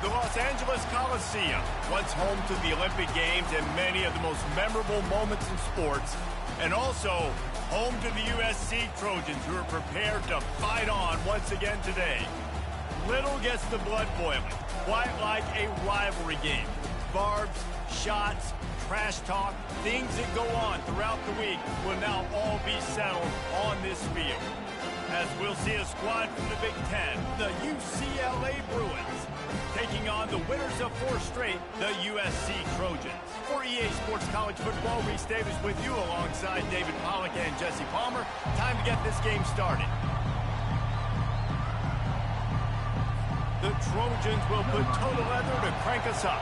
The Los Angeles Coliseum, once home to the Olympic Games and many of the most memorable moments in sports, and also home to the USC Trojans, who are prepared to fight on once again today. Little gets the blood boiling, quite like a rivalry game. Barbs, shots, trash talk, things that go on throughout the week will now all be settled on this field. As we'll see a squad from the Big Ten, the UCLA Bruins, taking on the winners of 4 straight, the USC Trojans. For EA Sports College Football, Reese Davis with you alongside David Pollack and Jesse Palmer. Time to get this game started. The Trojans will put total leather to crank us up.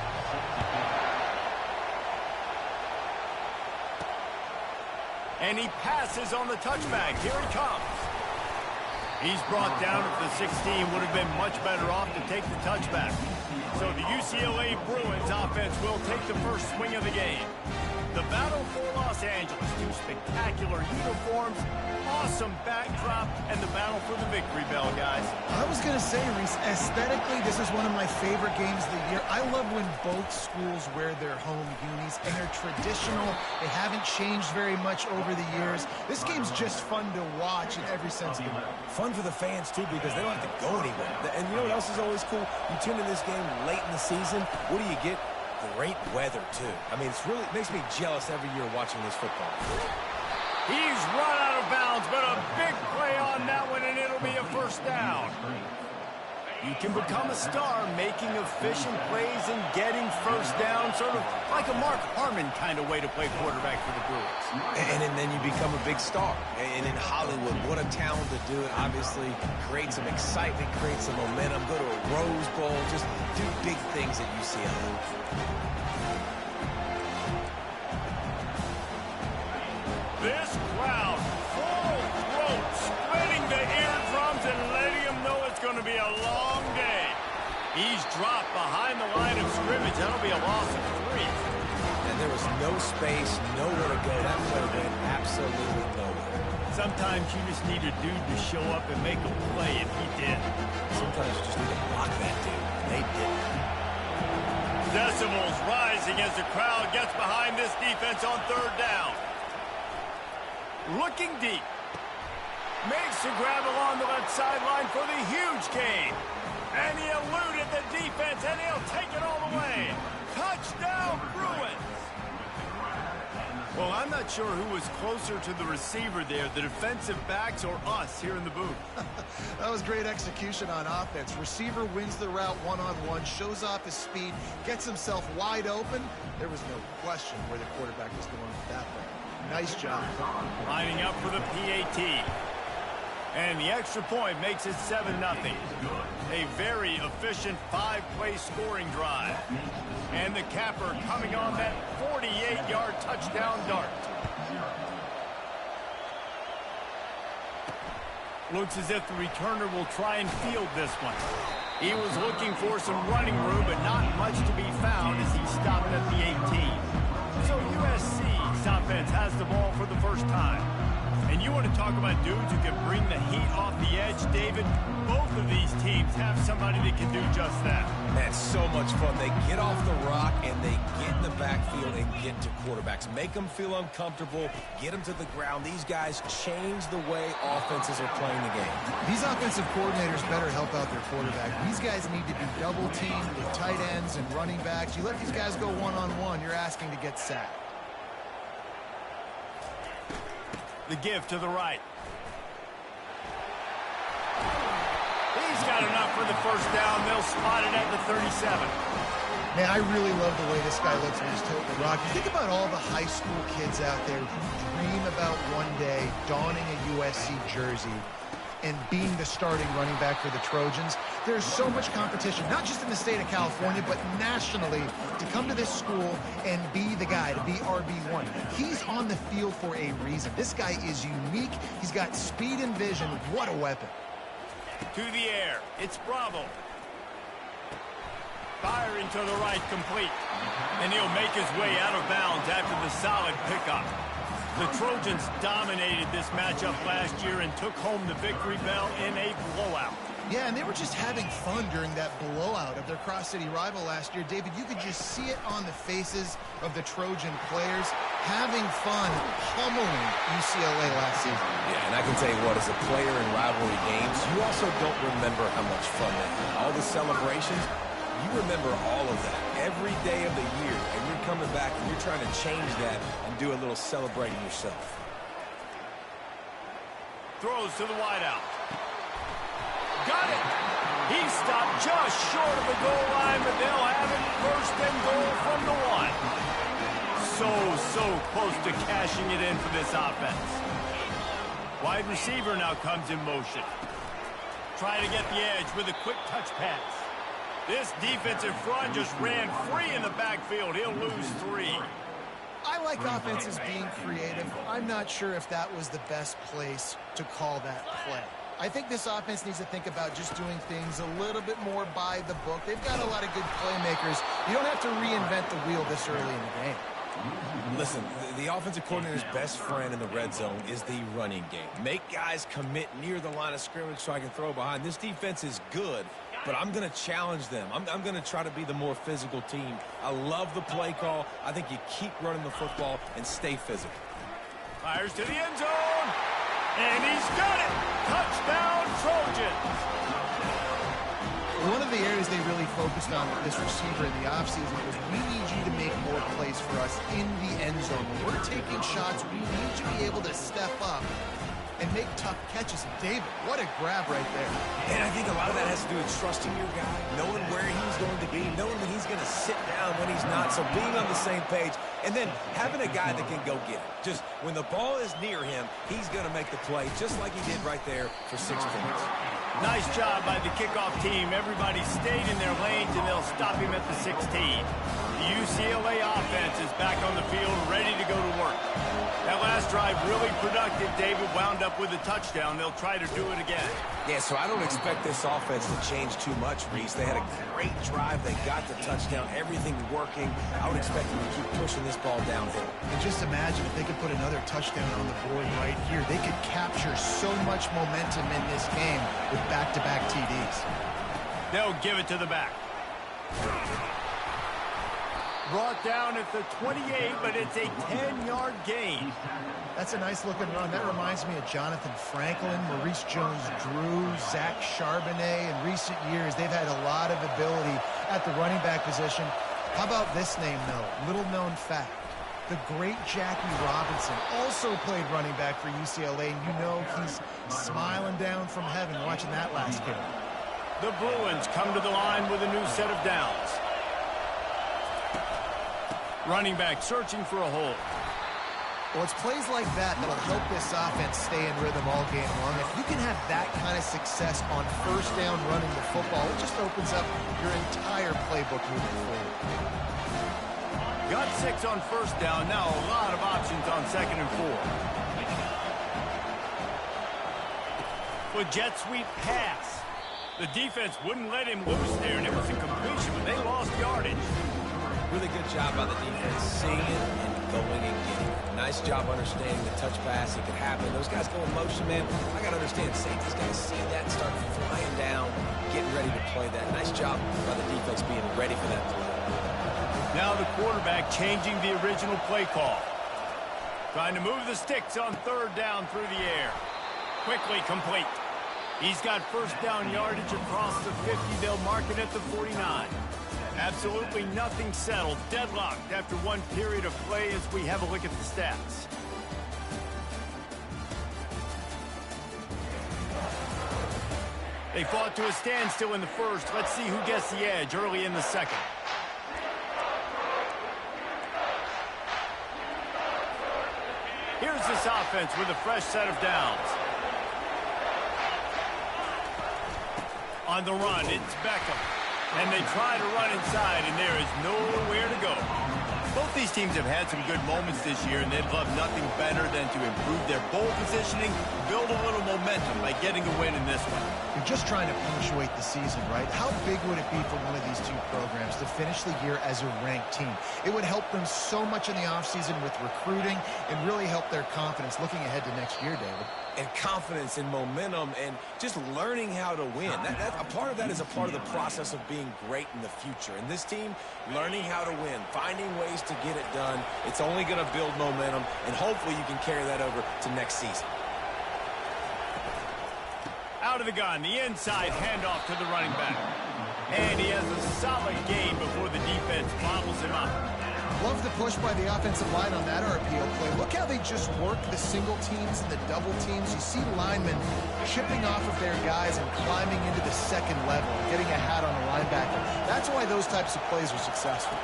And he passes on the touchback. Here he comes. He's brought down at the 16. Would have been much better off to take the touchback. So the UCLA Bruins offense will take the first swing of the game. The battle for Los Angeles. 2 spectacular uniforms, awesome backdrop, and the battle for the victory bell, guys. I was going to say, Reese, aesthetically, this is one of my favorite games of the year. I love when both schools wear their home unis, and they're traditional. They haven't changed very much over the years. This game's just fun to watch in every sense of the word. Fun for the fans, too, because they don't have to go anywhere. And you know what else is always cool? You tune in this game late in the season. What do you get? Great weather, too. I mean, it makes me jealous every year watching this football. He's run out of bounds, but a big play on that one, and it'll be a first down. You can become a star making efficient plays and getting first down, sort of like a Mark Harmon kind of way to play quarterback for the Bruins. And then you become a big star. And in Hollywood, what a talent to do it. Obviously, create some excitement, create some momentum, go to a Rose Bowl, just do big things at UCLA. This crowd, full throat, splitting the eardrums and letting them know it's going to be a long day. He's dropped behind the line of scrimmage. That'll be a loss of 3. And there was no space, nowhere to go. That play went absolutely nowhere. Sometimes you just need a dude to show up and make a play, and he did. Sometimes you just need to block that dude. They did. Decibels rising as the crowd gets behind this defense on 3rd down. Looking deep. Makes a grab along the left sideline for the huge gain. And he eluded the defense, and he'll take it all the way. Touchdown, Bruins! Well, I'm not sure who was closer to the receiver there, the defensive backs or us here in the booth. That was great execution on offense. Receiver wins the route one-on-one, shows off his speed, gets himself wide open. There was no question where the quarterback was going with that play. Nice job. Lining up for the PAT. And the extra point makes it 7-0. A very efficient 5-play scoring drive. And the capper coming on that 48-yard touchdown dart. Looks as if the returner will try and field this one. He was looking for some running room, but not much to be found as he stopped at the 18. So USC's offense has the ball for the first time. And you want to talk about dudes who can bring the heat off the edge, David? Both of these teams have somebody that can do just that. That's so much fun. They get off the rock and they get in the backfield and get to quarterbacks. Make them feel uncomfortable, get them to the ground. These guys change the way offenses are playing the game. These offensive coordinators better help out their quarterback. These guys need to be double-teamed with tight ends and running backs. You let these guys go one-on-one, you're asking to get sacked. The give to the right. He's got enough for the first down. They'll spot it at the 37. Man, I really love the way this guy looks when he's toting the rock. You think about all the high school kids out there who dream about one day donning a USC jersey and being the starting running back for the Trojans. There's so much competition, not just in the state of California, but nationally, to come to this school and be the guy, to be RB1. He's on the field for a reason. This guy is unique. He's got speed and vision. What a weapon. To the air. It's Bravo. Firing to the right, complete. And he'll make his way out of bounds after the solid pickup. The Trojans dominated this matchup last year and took home the victory bell in a blowout. Yeah, and they were just having fun during that blowout of their cross-city rival last year. David, you could just see it on the faces of the Trojan players having fun pummeling UCLA last season. Yeah, and I can tell you what, as a player in rivalry games, you also don't remember how much fun they had. All the celebrations, you remember all of that every day of the year, and you're coming back and you're trying to change that and do a little celebrating yourself. Throws to the wideout. Got it. He stopped just short of the goal line, but they'll have it first and goal from the 1. So close to cashing it in for this offense. Wide receiver now comes in motion. Trying to get the edge with a quick touch pass. This defensive front just ran free in the backfield. He'll lose 3. I like offenses being creative. I'm not sure if that was the best place to call that play. I think this offense needs to think about just doing things a little bit more by the book. They've got a lot of good playmakers. You don't have to reinvent the wheel this early in the game. Listen, the offensive coordinator's best friend in the red zone is the running game. Make guys commit near the line of scrimmage so I can throw behind. This defense is good, but I'm going to challenge them. I'm going to try to be the more physical team. I love the play call. I think you keep running the football and stay physical. Fires to the end zone. And he's got it! Touchdown, Trojans! One of the areas they really focused on with this receiver in the offseason was we need you to make more plays for us in the end zone. When we're taking shots, we need you to be able to step up and make tough catches. And David, what a grab right there. And I think a lot of that has to do with trusting your guy, knowing where he's going to be, knowing that he's going to sit down when he's not, so being on the same page, and then having a guy that can go get it. Just when the ball is near him, he's going to make the play just like he did right there for 6 points. Nice job by the kickoff team. Everybody stayed in their lanes, and they'll stop him at the 16. The UCLA offense is back on the field, ready to go to work. That last drive really productive. David wound up with a touchdown. They'll try to do it again. Yeah, so I don't expect this offense to change too much, Reese. They had a great drive. They got the touchdown. Everything working. I would expect them to keep pushing this ball downhill. And just imagine if they could put another touchdown on the board right here. They could capture so much momentum in this game with back-to-back TDs. They'll give it to the back. Brought down at the 28, but it's a 10-yard gain. That's a nice-looking run. That reminds me of Jonathan Franklin, Maurice Jones-Drew, Zach Charbonnet. In recent years, they've had a lot of ability at the running back position. How about this name, though? Little-known fact. The great Jackie Robinson also played running back for UCLA, and you know he's smiling down from heaven watching that last game. The Bruins come to the line with a new set of downs. Running back searching for a hole. Well, it's plays like that that'll help this offense stay in rhythm all game long. If you can have that kind of success on first down running the football, it just opens up your entire playbook moving forward. Got 6 on first down. Now a lot of options on 2nd and 4. With jet sweep pass. The defense wouldn't let him loose there, and it was a completion, but they lost yardage. Really good job by the defense, seeing it and going and getting it. Nice job understanding the touch pass. It could happen. Those guys go in motion, man. I got to understand, safety's got to see that and start flying down, getting ready to play that. Nice job by the defense being ready for that play. Now the quarterback changing the original play call. Trying to move the sticks on 3rd down through the air. Quickly complete. He's got first down yardage across the 50. They'll mark it at the 49. Absolutely nothing settled. Deadlocked after one period of play as we have a look at the stats. They fought to a standstill in the first. Let's see who gets the edge early in the second. Here's this offense with a fresh set of downs. On the run, it's Beckham. And they try to run inside, and there is nowhere to go. Both these teams have had some good moments this year, and they'd love nothing better than to improve their bowl positioning, build a little momentum by getting a win in this one. You're just trying to punctuate the season, right? How big would it be for one of these two programs to finish the year as a ranked team? It would help them so much in the offseason with recruiting and really help their confidence looking ahead to next year, David. and confidence and momentum and just learning how to win. A part of that is a part of the process of being great in the future. And this team, learning how to win, finding ways to get it done, it's only going to build momentum, and hopefully you can carry that over to next season. Out of the gun, the inside handoff to the running back. And he has a solid gain before the defense bobbles him up. Love the push by the offensive line on that RPO play. Look how they just work the single teams and the double teams. You see linemen chipping off of their guys and climbing into the second level, getting a hat on the linebacker. That's why those types of plays are successful.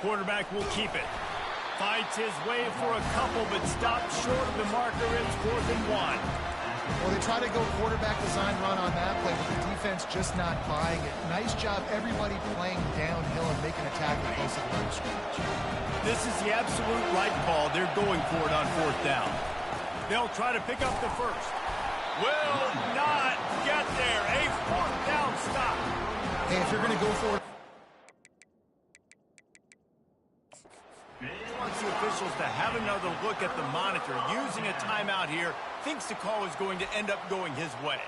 Quarterback will keep it. Fights his way for a couple, but stops short of the marker. It's 4th and 1. Well, they try to go quarterback design run on that play, but the defense just not buying it. Nice job, everybody playing downhill and making a tackle close to the line of scrimmage. This is the absolute right call. They're going for it on 4th down. They'll try to pick up the first. Will not get there. A 4th down stop. Hey, if you're going to go for it, wants the officials to have another look at the monitor. Using a timeout here, thinks the call is going to end up going his way.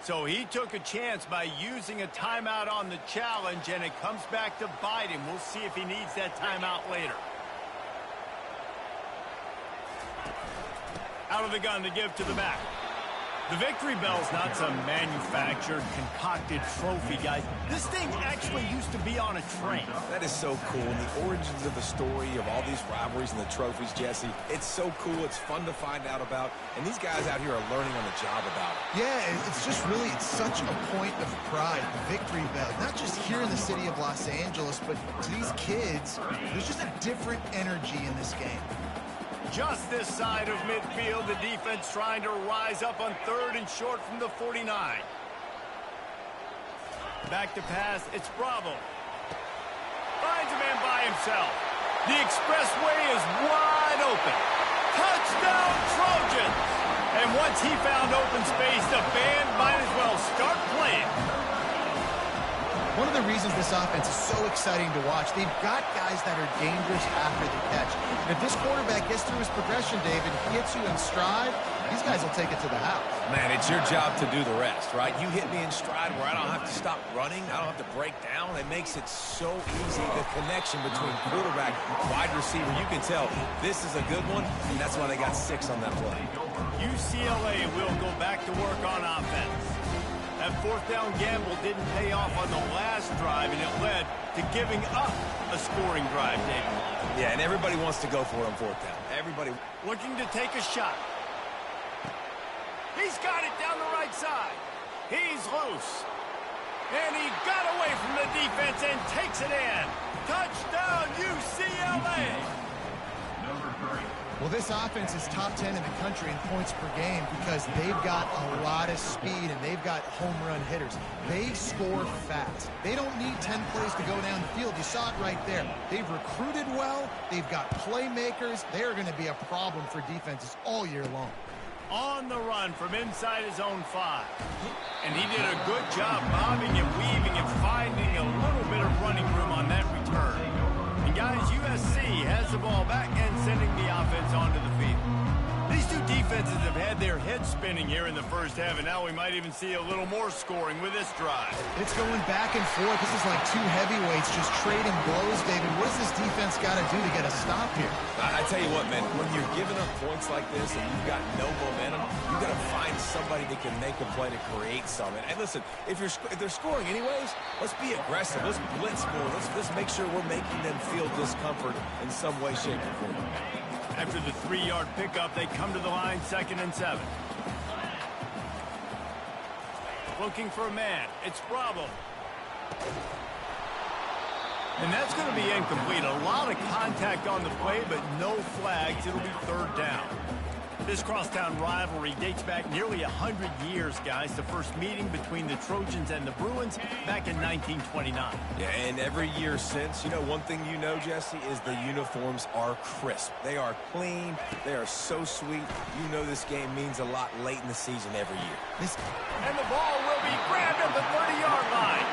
So he took a chance by using a timeout on the challenge, and it comes back to bite him. We'll see if he needs that timeout later. Out of the gun to give to the back. The victory bell's not some manufactured, concocted trophy, guys. This thing actually used to be on a train. That is so cool. And the origins of the story of all these rivalries and the trophies, Jesse, it's so cool. It's fun to find out about. And these guys out here are learning on the job about it. yeah, it's just really, it's such a point of pride, the victory bell. Not just here in the city of Los Angeles, but to these kids, there's just a different energy in this game. Just this side of midfield, the defense trying to rise up on 3rd and short from the 49. Back to pass, it's Bravo. Finds a man by himself. The expressway is wide open. Touchdown, Trojans! And once he found open space, the band might as well start playing. One of the reasons this offense is so exciting to watch, they've got guys that are dangerous after the catch. And if this quarterback gets through his progression, David, he hits you in stride, these guys will take it to the house. Man, it's your job to do the rest, right? You hit me in stride where I don't have to stop running. I don't have to break down. It makes it so easy. The connection between quarterback and wide receiver, you can tell this is a good one, and that's why they got 6 on that play. UCLA will go back to work on offense. That 4th down gamble didn't pay off on the last drive, and it led to giving up a scoring drive, David. Yeah, and everybody wants to go for it on 4th down. Everybody looking to take a shot. He's got it down the right side. He's loose. And he got away from the defense and takes it in. Touchdown, UCLA! Well, this offense is top 10 in the country in points per game because they've got a lot of speed and they've got home run hitters. They score fast. They don't need 10 plays to go down the field. You saw it right there. They've recruited well. They've got playmakers. They're going to be a problem for defenses all year long. On the run from inside his own 5. And he did a good job bobbing and weaving and finding a little bit of running room on that return. And guys, USC has the ball back and sending the offense onto the field. These two defenses have had their heads spinning here in the first half, and now we might even see a little more scoring with this drive. It's going back and forth. This is like two heavyweights just trading blows, David. What does this defense got to do to get a stop here? I tell you what, man, when you're giving up points like this and you've got no momentum, you've got to find somebody that can make a play to create something. And listen, if they're scoring anyways, let's be aggressive. Let's blitz more. Let's make sure we're making them feel discomfort in some way, shape, or form. After the 3-yard pickup, they come to the line, 2nd and 7. Looking for a man. It's Bravo. And that's going to be incomplete. A lot of contact on the play, but no flags. It'll be 3rd down. This crosstown rivalry dates back nearly 100 years, guys. The first meeting between the Trojans and the Bruins back in 1929. Yeah, and every year since, you know, one thing you know, Jesse, is the uniforms are crisp. They are clean. They are so sweet. You know this game means a lot late in the season every year. And the ball will be grabbed at the 30-yard line.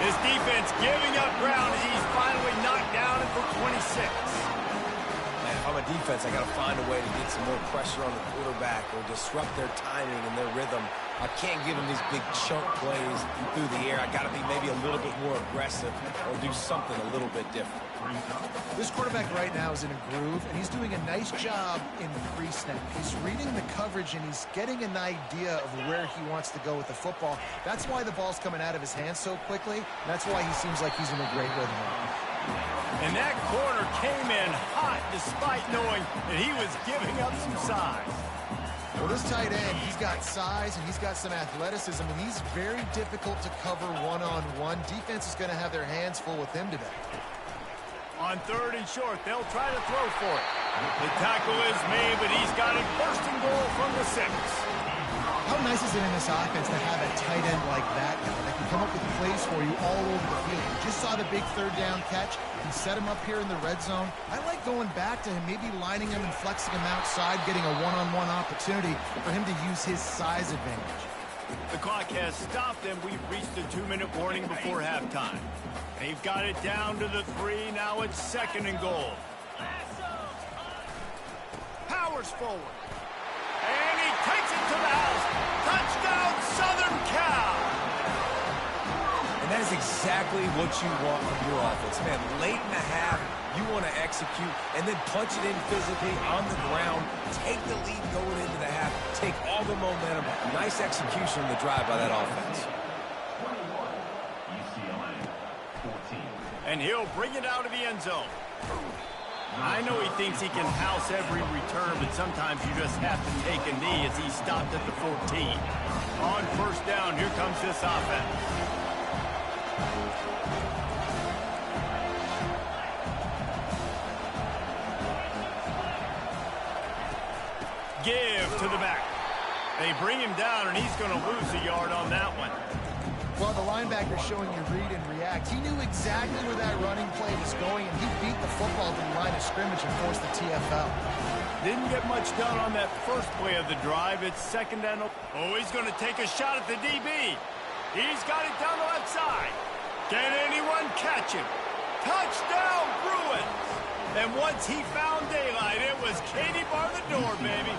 His defense giving up ground as he's finally knocked down for 26. If I'm a defense, I got to find a way to get some more pressure on the quarterback or disrupt their timing and their rhythm. I can't give them these big chunk plays through the air. I got to be maybe a little bit more aggressive or do something a little bit different. This quarterback right now is in a groove, and he's doing a nice job in pre-snap. He's reading the coverage, and he's getting an idea of where he wants to go with the football. That's why the ball's coming out of his hands so quickly. That's why he seems like he's in a great rhythm right now. And that corner came in hot despite knowing that he was giving up some size. Well, this tight end, he's got size and he's got some athleticism, and he's very difficult to cover one-on-one. Defense is going to have their hands full with him today. On 3rd and short, they'll try to throw for it. The tackle is made, but he's got it first and goal from the 6. How nice is it in this offense to have a tight end like that guy that can come up with plays for you all over the field? You just saw the big 3rd down catch. He set him up here in the red zone. I like going back to him, maybe lining him and flexing him outside, getting a one-on-one opportunity for him to use his size advantage. The clock has stopped, and we've reached the 2-minute warning before halftime. They've got it down to the 3. Now it's 2nd and goal. Powers forward. And he takes it to the house. Touchdown, Southern Cal. And that is exactly what you want from your offense, man. Late in the half, you want to execute and then punch it in physically on the ground. Take the lead going into the half. Take all the momentum. Nice execution on the drive by that offense. UCLA, 14. And he'll bring it out of the end zone. I know he thinks he can house every return, but sometimes you just have to take a knee as he stopped at the 14. On 1st down, here comes this offense. Give to the back. They bring him down, and he's going to lose a yard on that one. Well, the linebacker's showing you read and react. He knew exactly where that running play was going, and he beat the football to the line of scrimmage and forced the TFL. Didn't get much done on that first play of the drive. It's 2nd and... Oh, he's going to take a shot at the DB. He's got it down the left side. Can anyone catch him? Touchdown, Bruins! And once he found daylight, it was Katie bar the door, baby.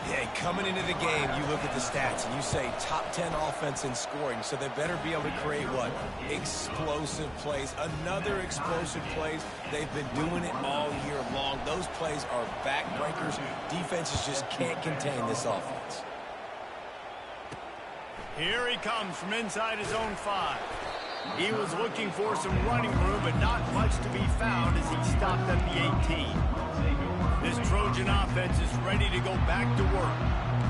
Yeah, coming into the game, you look at the stats and you say top 10 offense in scoring, so they better be able to create what? Explosive plays. Another explosive plays. They've been doing it all year long. Those plays are backbreakers. Defenses just can't contain this offense. Here he comes from inside his own 5. He was looking for some running room, but not much to be found as he stopped at the 18. This Trojan offense is ready to go back to work.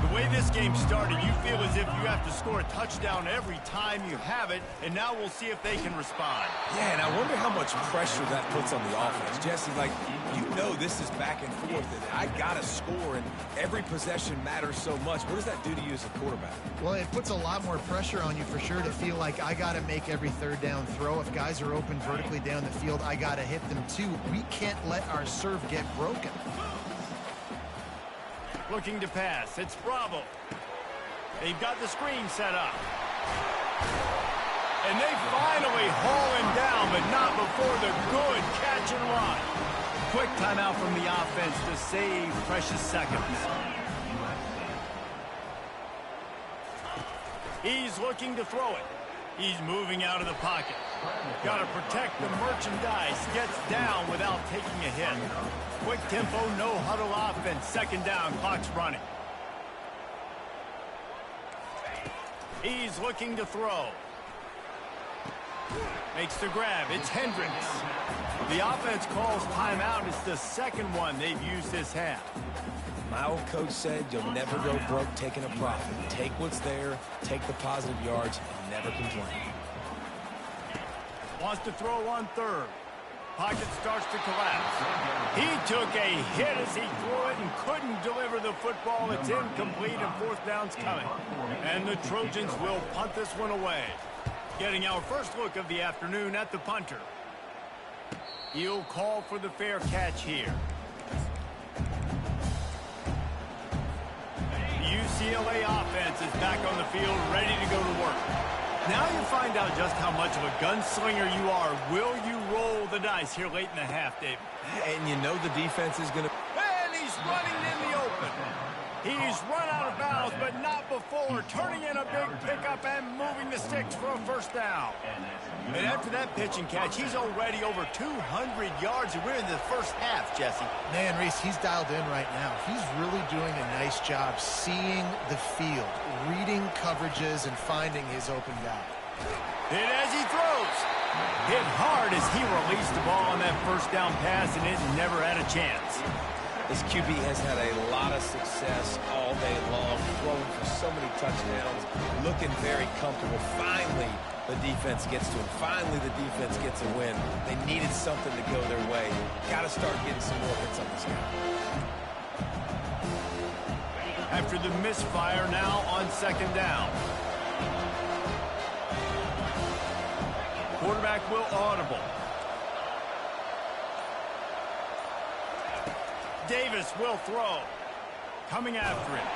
The way this game started, you feel as if you have to score a touchdown every time you have it, and now we'll see if they can respond. Yeah, and I wonder how much pressure that puts on the offense. Jesse, like, you know this is back and forth, and I got to score, and every possession matters so much. What does that do to you as a quarterback? Well, it puts a lot more pressure on you for sure to feel like I got to make every 3rd down throw. If guys are open vertically down the field, I got to hit them too. We can't let our serve get broken. Looking to pass. It's Bravo. They've got the screen set up. And they finally haul him down, but not before the good catch and run. Quick timeout from the offense to save precious seconds. He's looking to throw it. He's moving out of the pocket. Got to protect the merchandise. Gets down without taking a hit. Quick tempo, no huddle offense. 2nd down, clock's running. He's looking to throw. Makes the grab. It's Hendricks. The offense calls timeout. It's the 2nd one they've used this half. My old coach said you'll never go broke taking a profit. Take what's there, take the positive yards, and never complain. Wants to throw on 3rd. Pocket starts to collapse. He took a hit as he threw it and couldn't deliver the football. It's incomplete and fourth down's coming. And the Trojans will punt this one away. Getting our first look of the afternoon at the punter. He'll call for the fair catch here. The UCLA offense is back on the field, ready to go to work. Now you find out just how much of a gunslinger you are. Will you roll the dice here late in the half, Dave? And you know the defense is going to... And he's running in the open. He's run out of bounds, but not before. Turning in a big pickup and moving the sticks for a first down. And after that pitch and catch, he's already over 200 yards, and we're in the first half, Jesse. Man, Reese, he's dialed in right now. He's really doing a nice job seeing the field, reading coverages, and finding his open guy. And as he throws, hit hard as he released the ball on that first down pass, and it never had a chance. This QB has had a lot of success all day long, throwing for so many touchdowns, looking very comfortable. Finally, the defense gets to him. Finally, the defense gets a win. They needed something to go their way. Got to start getting some more hits on this guy. After the misfire, now on second down. Quarterback will audible. Davis will throw. Coming after him.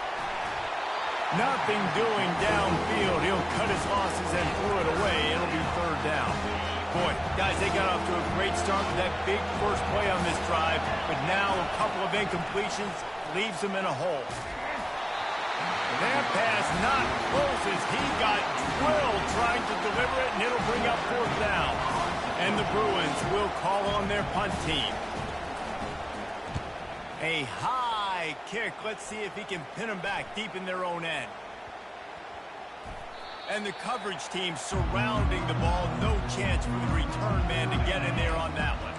Nothing doing downfield. He'll cut his losses and throw it away. It'll be third down. Boy, guys, they got off to a great start with that big first play on this drive, but now a couple of incompletions leaves them in a hole. That pass not close as he got drilled trying to deliver it, and it'll bring up fourth down. And the Bruins will call on their punt team. A high kick. Let's see if he can pin them back deep in their own end. And the coverage team surrounding the ball. No chance for the return man to get in there on that one.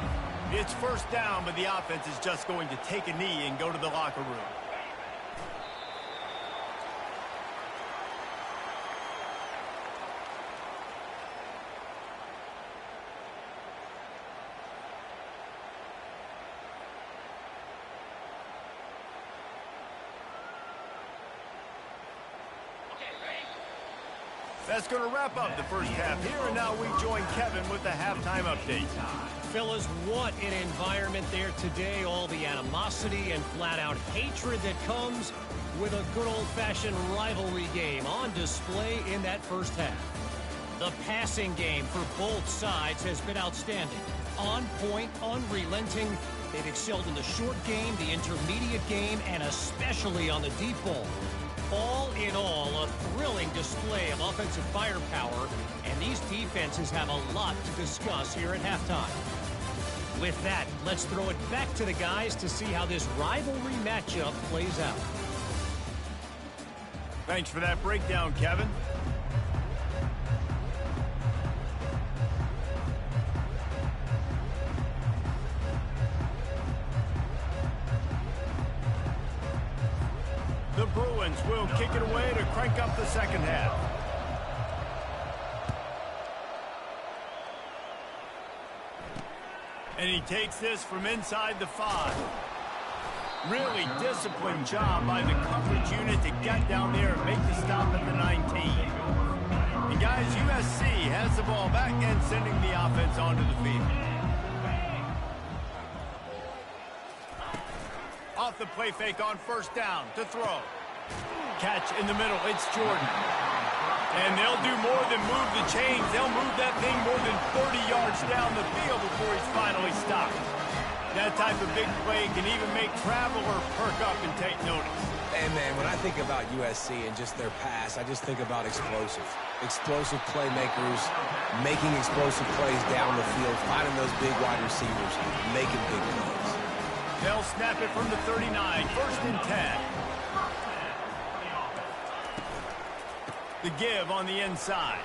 It's first down, but the offense is just going to take a knee and go to the locker room. That's going to wrap up the first half here, and now we join Kevin with the halftime update. Fellas, what an environment there today. All the animosity and flat-out hatred that comes with a good old-fashioned rivalry game on display in that first half. The passing game for both sides has been outstanding. On point, unrelenting. They've excelled in the short game, the intermediate game, and especially on the deep ball. All in all, a thrilling display of offensive firepower, and these defenses have a lot to discuss here at halftime. With that, let's throw it back to the guys to see how this rivalry matchup plays out. Thanks for that breakdown, Kevin. The Bruins will kick it away to crank up the second half. And he takes this from inside the 5. Really disciplined job by the coverage unit to get down there and make the stop at the 19. And guys, USC has the ball back and sending the offense onto the field. Off the play fake on first down to throw. Catch in the middle. It's Jordan. And they'll do more than move the chains. They'll move that thing more than 30 yards down the field before he's finally stopped. That type of big play can even make traveler perk up and take notice. And, man, when I think about USC and just their pass, I just think about explosive. Explosive playmakers, making explosive plays down the field, finding those big wide receivers, making big plays. They'll snap it from the 39, first and 10. The give on the inside.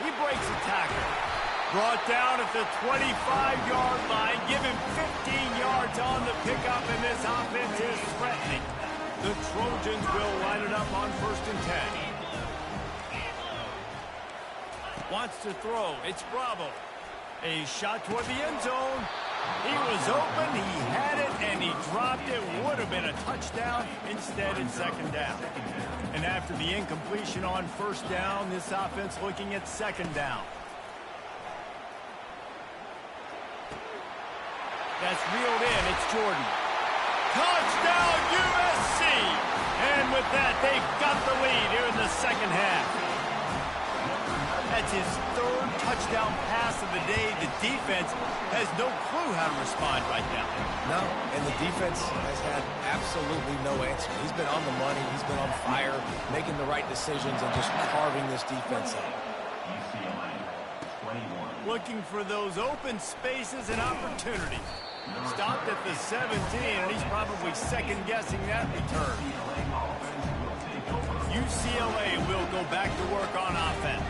He breaks a tackle. Brought down at the 25-yard line. Give him 15 yards on the pickup, and this offense is threatening. The Trojans will line it up on first and 10. Wants to throw. It's Bravo. A shot toward the end zone. He was open, he had it, and he dropped it. Would have been a touchdown. Instead, it's second down. And after the incompletion on first down, this offense looking at second down. That's reeled in. It's Jordan. Touchdown, USC! And with that, they've got the lead here in the second half. That's his third touchdown pass of the day. The defense has no clue how to respond right now. No, and the defense has had absolutely no answer. He's been on the money. He's been on fire, making the right decisions and just carving this defense up. UCLA, 21. Looking for those open spaces and opportunities. Stopped at the 17, and he's probably second-guessing that return. UCLA will go back to work on offense.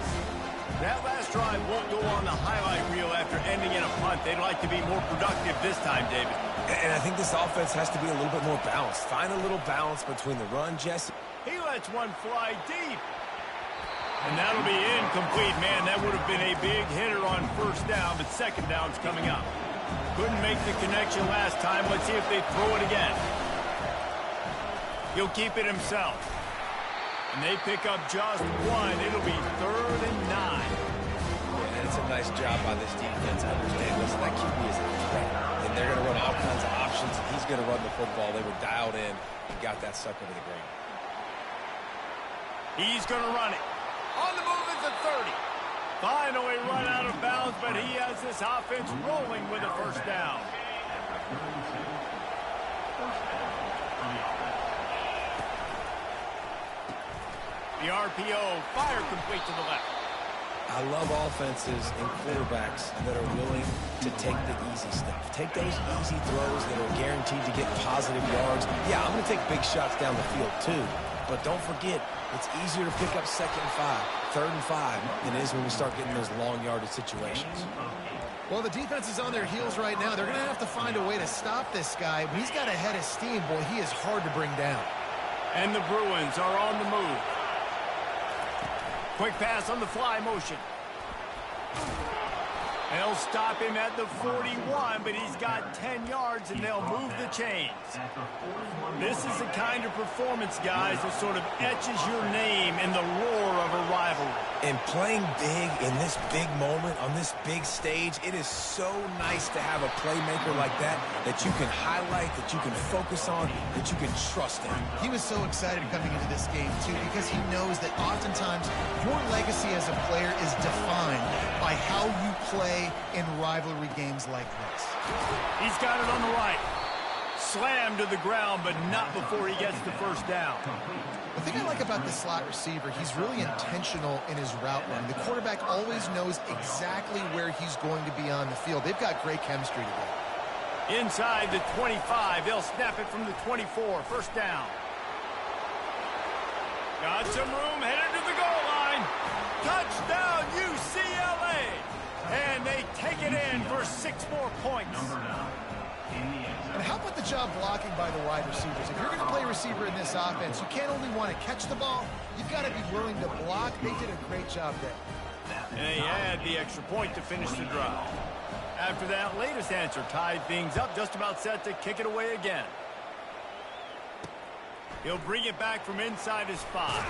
That last drive won't go on the highlight reel after ending in a punt. They'd like to be more productive this time, David. And I think this offense has to be a little bit more balanced. Find a little balance between the run, Jesse. He lets one fly deep. And that'll be incomplete, man. That would have been a big hitter on first down, but second down's coming up. Couldn't make the connection last time. Let's see if they throw it again. He'll keep it himself. And they pick up just one. It'll be 3rd and 9. And it's a nice job by this defense. Understand, listen, that QB is a threat. And they're going to run all kinds of options. He's going to run the football. They were dialed in and got that sucker to the ground. He's going to run it. On the move is the 30. Finally run out of bounds, but he has this offense rolling with a first down. The RPO, fire complete to the left. I love offenses and quarterbacks that are willing to take the easy stuff. Take those easy throws that are guaranteed to get positive yards. Yeah, I'm going to take big shots down the field too. But don't forget, it's easier to pick up 2nd and 5, 3rd and 5 than it is when we start getting those long yardage situations. Well, the defense is on their heels right now. They're going to have to find a way to stop this guy. When he's got a head of steam, boy, he is hard to bring down. And the Bruins are on the move. Quick pass on the fly motion. They'll stop him at the 41, but he's got 10 yards, and they'll move the chains. This is the kind of performance, guys, that sort of etches your name in the roar of a rivalry. And playing big in this big moment, on this big stage, it is so nice to have a playmaker like that you can highlight, that you can focus on, that you can trust in. He was so excited coming into this game, too, because he knows that oftentimes your legacy as a player is defined by how you play in rivalry games like this. He's got it on the right. Slammed to the ground, but not before he gets the first down. The thing I like about this slot receiver, he's really intentional in his route running. The quarterback always knows exactly where he's going to be on the field. They've got great chemistry together. Inside the 25, they'll snap it from the 24. First down. Got some room, headed to the goal line. Touchdown, UCLA! And they take it in for 6 more points. And how about the job blocking by the wide receivers? If you're going to play receiver in this offense, you can't only want to catch the ball, you've got to be willing to block. They did a great job there. And they had the extra point to finish the drive. After that latest answer tied things up, just about set to kick it away again. He'll bring it back from inside his 5.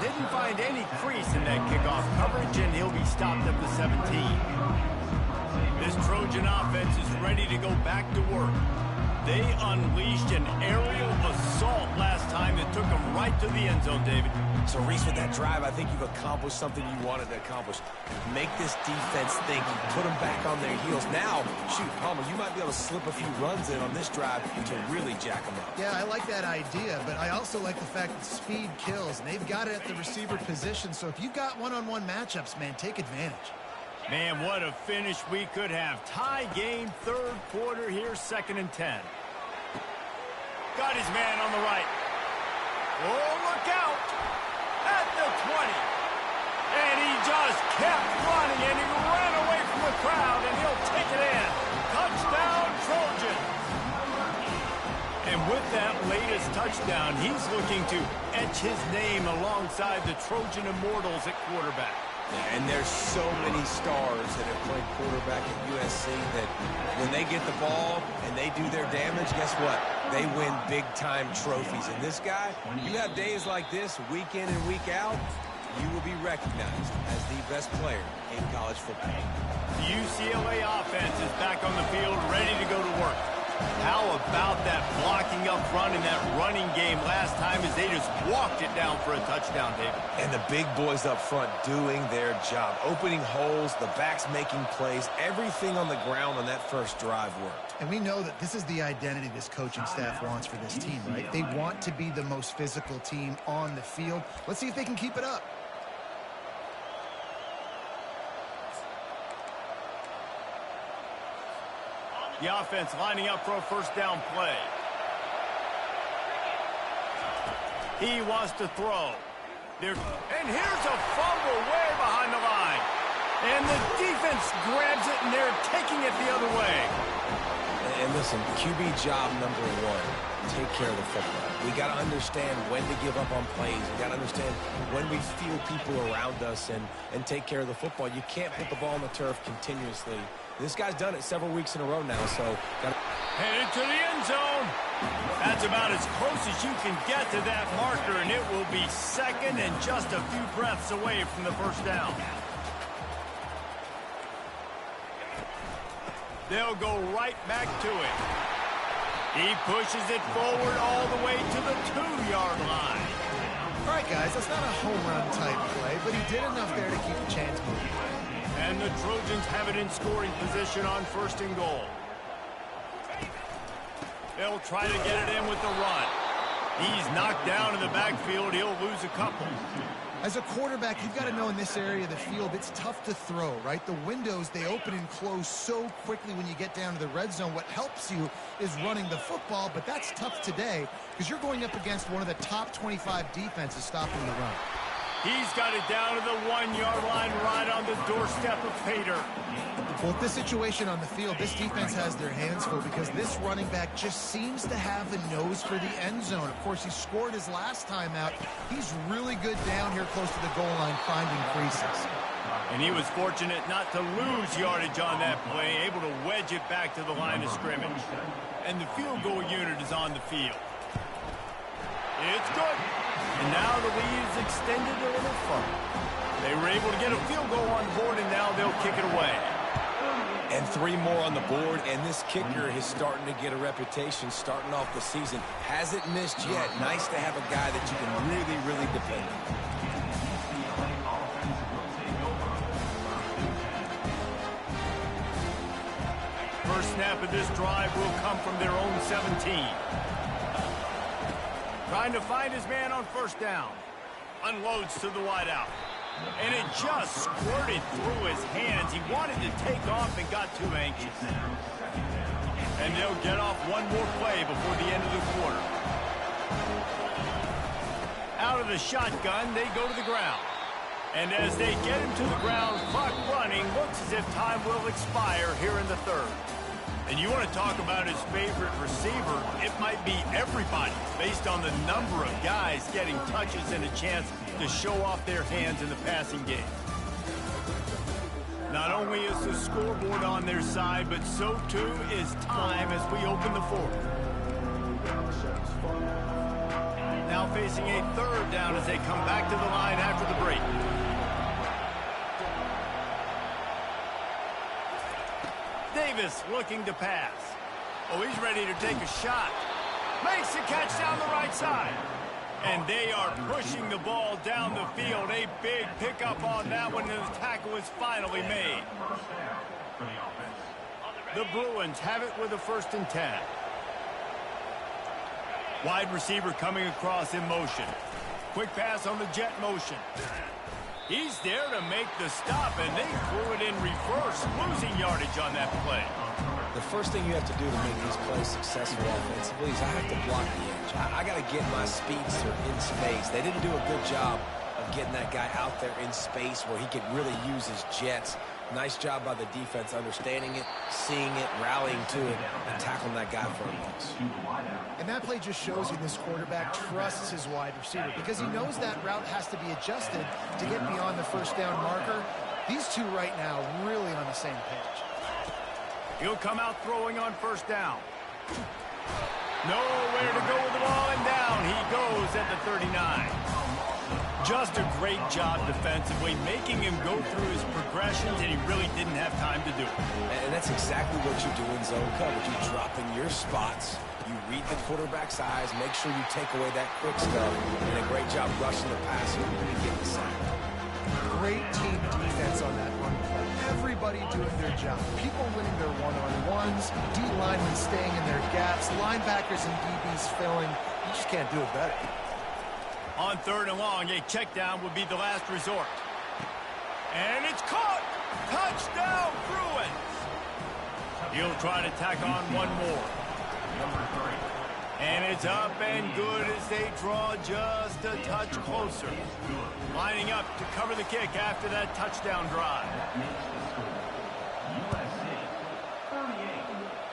Didn't find any crease in that kickoff coverage, and he'll be stopped at the 17. This Trojan offense is ready to go back to work. They unleashed an aerial assault last time that took them right to the end zone, David. So, Reese, with that drive, I think you've accomplished something you wanted to accomplish. Make this defense think. Put them back on their heels. Now, shoot, Palmer, you might be able to slip a few runs in on this drive to really jack them up. Yeah, I like that idea, but I also like the fact that speed kills. And they've got it at the receiver position, so if you've got one-on-one matchups, man, take advantage. Man, what a finish we could have. Tie game, 3rd quarter here, 2nd and 10. Got his man on the right. Oh, look out! At the 20. And he just kept running, and he ran away from the crowd, and he'll take it in. Touchdown, Trojan. And with that latest touchdown, he's looking to etch his name alongside the Trojan Immortals at quarterback. And there's so many stars that have played quarterback at USC that when they get the ball and they do their damage, guess what? They win big-time trophies. And this guy, you have days like this, week in and week out, you will be recognized as the best player in college football. The UCLA offense is back on the field, ready to go to work. How about that blocking up front in that running game last time as they just walked it down for a touchdown, David? And the big boys up front doing their job, opening holes, the backs making plays, everything on the ground on that first drive worked. And we know that this is the identity this coaching staff wants for this team, right? They want to be the most physical team on the field. Let's see if they can keep it up. The offense lining up for a first down play. He wants to throw. And here's a fumble way behind the line. And the defense grabs it, and they're taking it the other way. And listen, QB job number one, take care of the football. We got to understand when to give up on plays. We got to understand when we feel people around us and take care of the football. You can't put the ball on the turf continuously. This guy's done it several weeks in a row now, so headed to the end zone. That's about as close as you can get to that marker, and it will be second and just a few breaths away from the first down. They'll go right back to it. He pushes it forward all the way to the 2-yard line. All right, guys, that's not a home run type play, but he did enough there to keep the chains moving. And the Trojans have it in scoring position on first and goal. They'll try to get it in with the run. He's knocked down in the backfield. He'll lose a couple. As a quarterback, you've got to know in this area of the field, it's tough to throw, right? The windows, they open and close so quickly when you get down to the red zone. What helps you is running the football, but that's tough today because you're going up against one of the top 25 defenses stopping the run. He's got it down to the 1-yard line right on the doorstep of Pater. Well, with this situation on the field, this defense has their hands full because this running back just seems to have a nose for the end zone. Of course, he scored his last time out. He's really good down here close to the goal line finding creases. And he was fortunate not to lose yardage on that play, able to wedge it back to the line of scrimmage. And the field goal unit is on the field. It's good. And now the lead is extended a little further. They were able to get a field goal on board, and now they'll kick it away. And 3 more on the board, and this kicker is starting to get a reputation starting off the season. Hasn't missed yet. Nice to have a guy that you can really, really depend on. First snap of this drive will come from their own 17. Trying to find his man on first down. Unloads to the wideout. And it just squirted through his hands. He wanted to take off and got too anxious. And they'll get off one more play before the end of the quarter. Out of the shotgun, they go to the ground. And as they get him to the ground, clock running, looks as if time will expire here in the third. And you want to talk about his favorite receiver, it might be everybody based on the number of guys getting touches and a chance to show off their hands in the passing game. Not only is the scoreboard on their side, but so too is time as we open the fourth. Now facing a third down as they come back to the line after the break. Davis looking to pass. Oh, he's ready to take a shot. Makes the catch down the right side. And they are pushing the ball down the field. A big pickup on that one, and the tackle is finally made. The Bruins have it with a 1st and 10. Wide receiver coming across in motion. Quick pass on the jet motion. He's there to make the stop, and they threw it in reverse, losing yardage on that play. The first thing you have to do to make these plays successful offensively is I have to block the edge. I got to get my speedster in space. They didn't do a good job of getting that guy out there in space where he could really use his jets Nice job by the defense, understanding it, seeing it, rallying to it, and tackling that guy for a loss. And that play just shows you this quarterback trusts his wide receiver because he knows that route has to be adjusted to get beyond the first down marker. These two right now really on the same page. He'll come out throwing on first down. Nowhere to go with the ball, and down he goes at the 39. Just a great job defensively, making him go through his progressions, and he really didn't have time to do it. And that's exactly what you do in zone coverage. You drop in your spots, you read the quarterback's eyes, make sure you take away that quick stuff, and a great job rushing the passer and getting the sack. Great team defense on that run play. Everybody doing their job. People winning their one-on-ones, D linemen staying in their gaps, linebackers and DBs filling. You just can't do it better. On third and long, a check down would be the last resort. And it's caught! Touchdown, Bruins! He'll try to tack on one more. Number 3. And it's up and good as they draw just a touch closer. Lining up to cover the kick after that touchdown drive. That makes the score USC 38,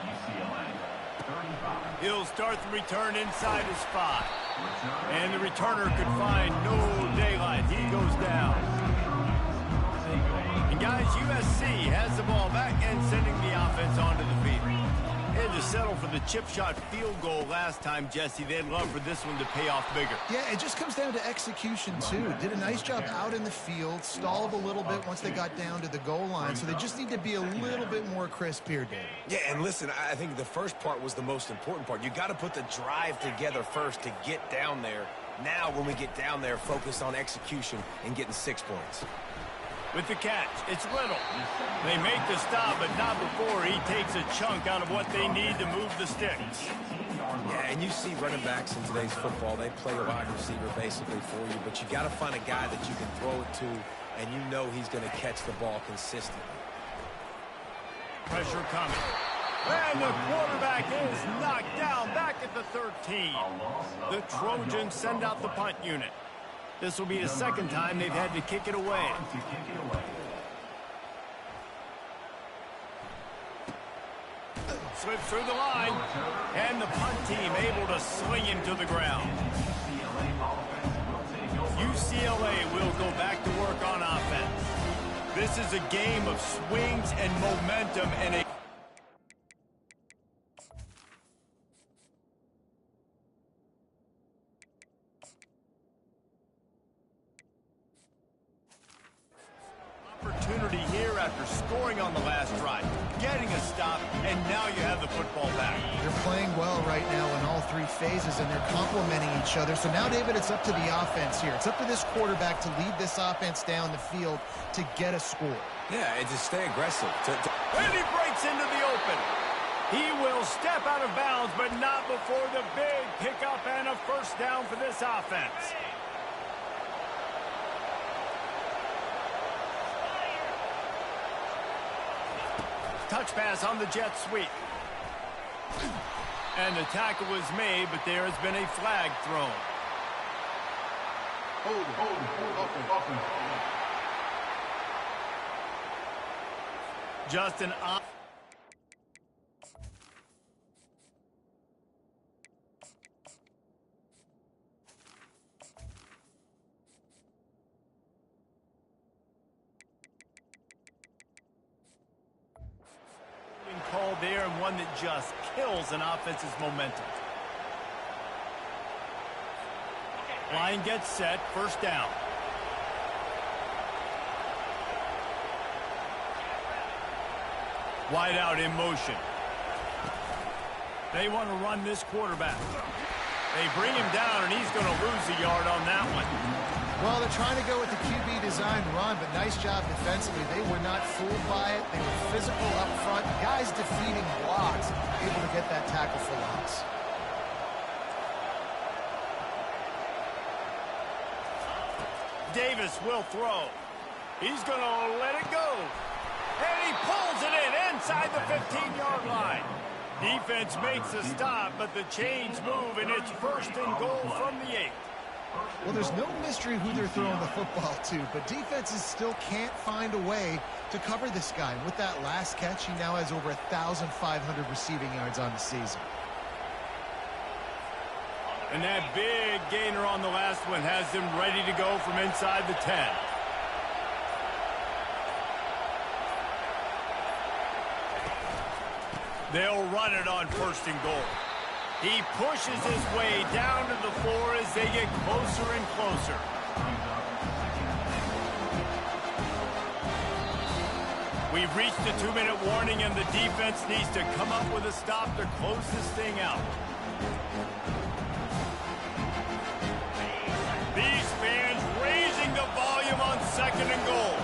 UCLA 35. He'll start the return inside his 5. And the returner could find no daylight. He goes down. And guys, USC has the ball back and sending the offense onto the field. They had to settle for the chip shot field goal last time, Jesse. They'd love for this one to pay off bigger. Yeah, it just comes down to execution, too. Did a nice job out in the field, stalled a little bit once they got down to the goal line, so they just need to be a little bit more crisp here, Dave. Yeah, and listen, I think the first part was the most important part. You got to put the drive together first to get down there. Now, when we get down there, focus on execution and getting 6 points. With the catch, it's Little. They make the stop, but not before he takes a chunk out of what they need to move the sticks. Yeah, and you see running backs in today's football, they play a wide receiver basically for you, but you got to find a guy that you can throw it to, and you know he's going to catch the ball consistently. Pressure coming. And the quarterback is knocked down back at the 13. The Trojans send out the punt unit. This will be the second time they've had to kick it away. Slips through the line, and the punt team able to sling him to the ground. UCLA will go back to work on offense. This is a game of swings and momentum and a opportunity here after scoring on the last drive, getting a stop, and now you have the football back. They're playing well right now in all 3 phases, and they're complementing each other. So now, David, it's up to the offense here. It's up to this quarterback to lead this offense down the field to get a score. Yeah, and to stay aggressive. And he breaks into the open. He will step out of bounds, but not before the big pickup and a first down for this offense. Touch pass on the jet sweep. And the tackle was made, but there has been a flag thrown. Just an call there, and one that just kills an offense's momentum. Line gets set, first down. Wide out in motion. They want to run this quarterback. They bring him down, and he's going to lose a yard on that one. Well, they're trying to go with the QB design run, but nice job defensively. They were not fooled by it. They were physical up front. Guys defeating blocks, able to get that tackle for loss. Davis will throw. He's going to let it go. And he pulls it in inside the 15-yard line. Defense makes a stop, but the chains move, and it's first and goal from the 8. Well, there's no mystery who they're throwing the football to, but defenses still can't find a way to cover this guy. And with that last catch, he now has over 1,500 receiving yards on the season. And that big gainer on the last one has him ready to go from inside the 10. They'll run it on 1st and goal. He pushes his way down to the floor as they get closer and closer. We've reached the 2-minute warning, and the defense needs to come up with a stop to close this thing out. These fans raising the volume on 2nd and goal.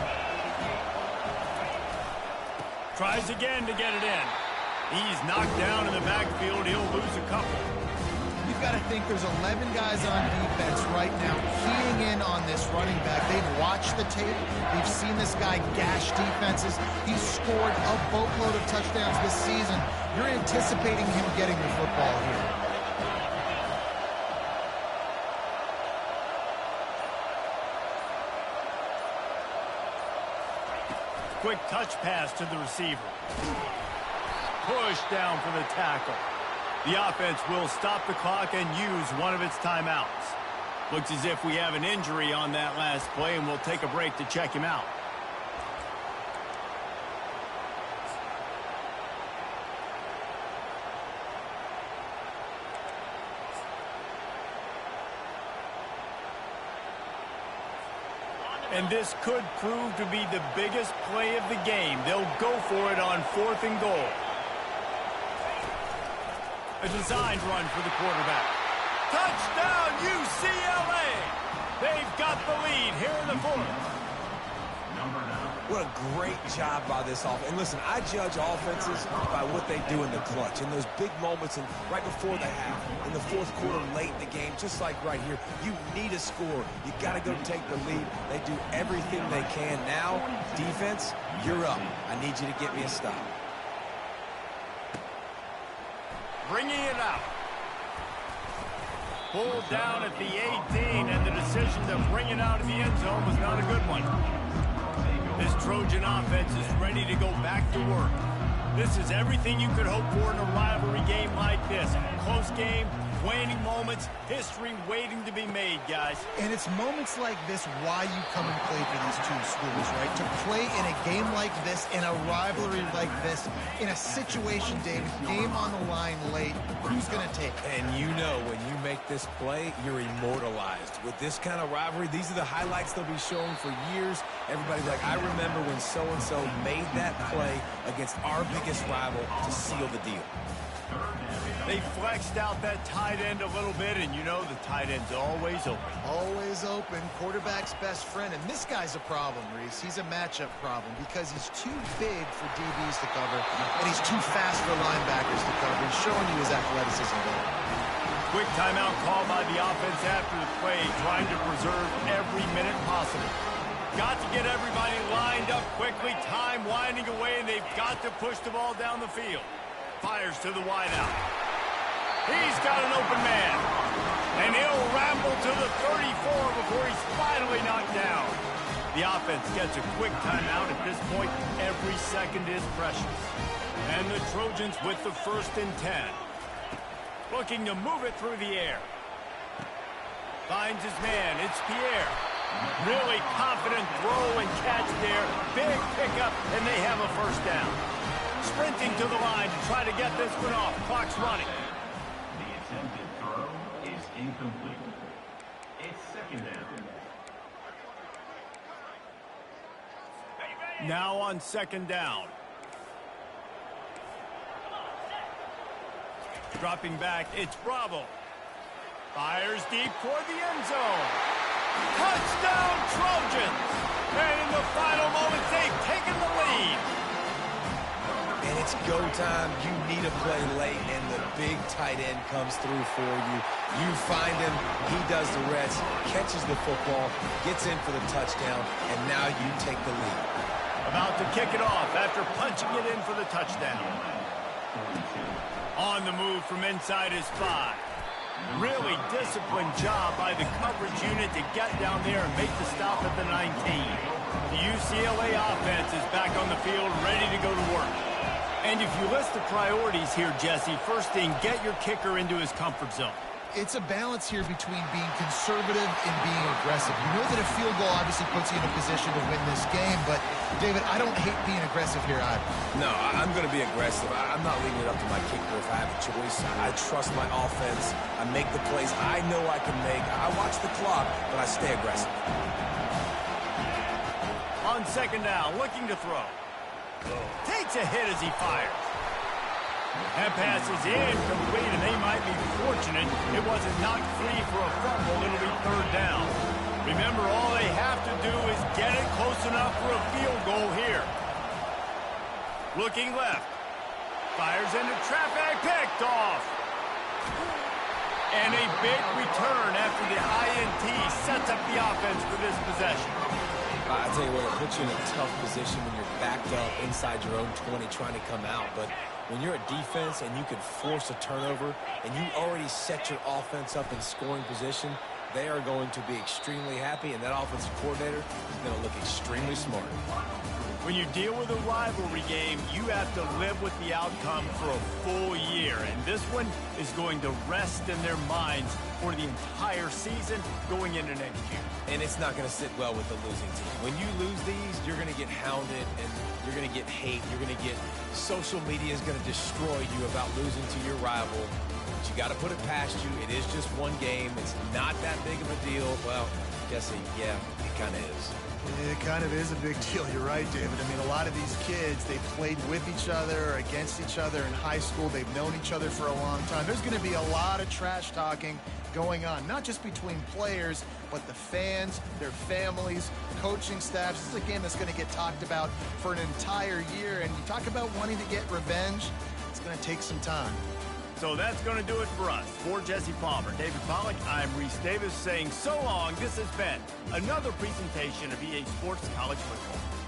Tries again to get it in. He's knocked down in the backfield. He'll lose a couple. You've got to think there's 11 guys on defense right now keying in on this running back. They've watched the tape. They've seen this guy gash defenses. He's scored a boatload of touchdowns this season. You're anticipating him getting the football here. Quick touch pass to the receiver. Push down for the tackle. The offense will stop the clock and use one of its timeouts. Looks as if we have an injury on that last play, and we'll take a break to check him out. And this could prove to be the biggest play of the game. They'll go for it on 4th and goal. A designed run for the quarterback. Touchdown, UCLA! They've got the lead here in the 4th. What a great job by this offense. And listen, I judge offenses by what they do in the clutch. In those big moments and right before the half, in the 4th quarter, late in the game, just like right here, you need a score. You got to go take the lead. They do everything they can. Now, defense, you're up. I need you to get me a stop. Bringing it out. Pulled down at the 18, and the decision to bring it out of the end zone was not a good one. This Trojan offense is ready to go back to work. This is everything you could hope for in a rivalry game like this. Close game, waning moments, history waiting to be made, guys. And it's moments like this why you come and play for these two schools, right? To play in a game like this, in a rivalry like this, in a situation, David, game on the line late, who's going to take it? And you know when you make this play, you're immortalized. With this kind of rivalry, these are the highlights they'll be showing for years. Everybody's like, I remember when so-and-so made that play against our biggest rival to seal the deal. They flexed out that tight end a little bit, and you know the tight end's always open. Always open, quarterback's best friend. And this guy's a problem, Reese. He's a matchup problem because he's too big for DBs to cover, and he's too fast for linebackers to cover. He's showing you his athleticism there. Quick timeout call by the offense after the play, trying to preserve every minute possible. Got to get everybody lined up quickly, time winding away, and they've got to push the ball down the field. Fires to the wideout. He's got an open man. And he'll ramble to the 34 before he's finally knocked down. The offense gets a quick timeout. At this point, every second is precious. And the Trojans with the 1st and 10. Looking to move it through the air. Finds his man. It's Pierre. Really confident throw and catch there. Big pickup, and they have a 1st down. Sprinting to the line to try to get this one off. Clock's running. The attempted throw is incomplete. It's 2nd down. Now on 2nd down. Dropping back, it's Bravo. Fires deep toward the end zone. Touchdown, Trojans! And in the final moments, they've taken the lead. And it's go time. You need a play late, and the big tight end comes through for you. You find him, he does the rest, catches the football, gets in for the touchdown, and now you take the lead. About to kick it off after punching it in for the touchdown. On the move from inside is 5. Really disciplined job by the coverage unit to get down there and make the stop at the 19. The UCLA offense is back on the field, ready to go to work. And if you list the priorities here, Jesse, first thing, get your kicker into his comfort zone. It's a balance here between being conservative and being aggressive. You know that a field goal obviously puts you in a position to win this game, but, David, I don't hate being aggressive here either. No, I'm going to be aggressive. I'm not leaving it up to my kicker if I have a choice. I trust my offense. I make the plays I know I can make. I watch the clock, but I stay aggressive. On second down, looking to throw. Takes a hit as he fires. That pass is incomplete, and they might be fortunate it wasn't knocked free for a fumble. It'll be third down. Remember, all they have to do is get it close enough for a field goal here. Looking left. Fires into traffic, picked off. And a big return after the INT sets up the offense for this possession. I tell you what, it puts you in a tough position when you're backed up inside your own 20 trying to come out. But when you're a defense and you can force a turnover and you already set your offense up in scoring position, they are going to be extremely happy, and that offensive coordinator is going to look extremely smart. When you deal with a rivalry game, you have to live with the outcome for a full year, and this one is going to rest in their minds for the entire season going into next year. And it's not going to sit well with the losing team. When you lose these, you're going to get hounded, and you're going to get hate. You're going to get social media is going to destroy you about losing to your rival. But you got to put it past you. It is just one game. It's not that big of a deal. Well, Jesse, yeah, it kind of is. It kind of is a big deal. You're right, David. I mean, a lot of these kids, they played with each other or against each other in high school. They've known each other for a long time. There's going to be a lot of trash talking going on, not just between players, but the fans, their families, coaching staffs. This is a game that's going to get talked about for an entire year. And you talk about wanting to get revenge, it's going to take some time. So that's going to do it for us. For Jesse Palmer, David Pollack, I'm Reese Davis saying so long. This has been another presentation of EA Sports College Football.